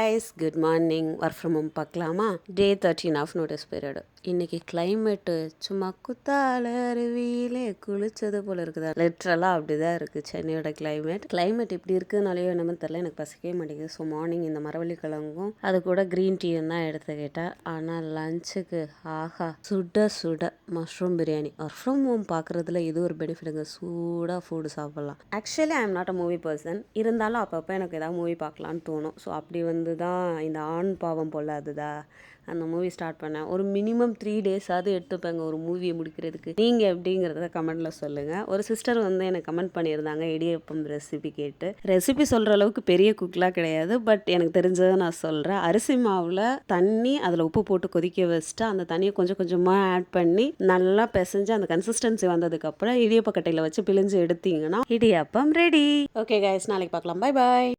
guys, good morning. Work from home பார்க்கலாமா? Day 13 of notice period. இன்னைக்கு climate சும்மா குத்தால அருவியிலே குளிச்சது போல இருக்குதா. லிட்ரலாக அப்படி தான் இருக்குது சென்னையோட கிளைமேட் இப்படி இருக்குதுனாலையோ என்னமோ தெரில, எனக்கு பசிக்கவே மாட்டேங்குது. ஸோ மார்னிங் இந்த மரவள்ளி கிழங்கும் அது கூட க்ரீன் டீயும் தான் எடுத்துக்கிட்டேன். ஆனால் லஞ்சுக்கு ஆஹா சுட சுட mushroom biryani. Work from home பார்க்குறதுல இது ஒரு பெனிஃபிட்டுங்க, சூடாக ஃபுட்டு சாப்பிட்லாம். Actually I am not a movie person, இருந்தாலும் அப்பப்போ எனக்கு ஏதாவது மூவி பார்க்கலான்னு தோணும். ஸோ அப்படி வந்து தான் இந்த ஆண் பாவம் போல் அதுதா அந்த மூவி ஸ்டார்ட் பண்ணேன். ஒரு மினிமம் 3 டேஸாவது எடுத்துப்பேங்க ஒரு மூவியை முடிக்கிறதுக்கு. நீங்கள் எப்படிங்கிறத கமெண்ட்டில் சொல்லுங்கள். ஒரு சிஸ்டர் வந்து எனக்கு கமெண்ட் பண்ணியிருந்தாங்க இடியப்பம் ரெசிபி கேட்டு. ரெசிபி சொல்கிற அளவுக்கு பெரிய குக்லாம் கிடையாது, பட் எனக்கு தெரிஞ்சதை நான் சொல்கிறேன். அரிசி மாவில் தண்ணி அதில் உப்பு போட்டு கொதிக்க வச்சுட்டு அந்த தண்ணியை கொஞ்சம் கொஞ்சமாக ஆட் பண்ணி நல்லா பிசைஞ்சு அந்த கன்சிஸ்டன்சி வந்ததுக்கப்புறம் இடியப்பக்கட்டையில் வச்சு பிழிஞ்சு எடுத்தீங்கன்னா இடியப்பம் ரெடி. ஓகே கைஸ், நாளைக்கு பார்க்கலாம். Bye bye.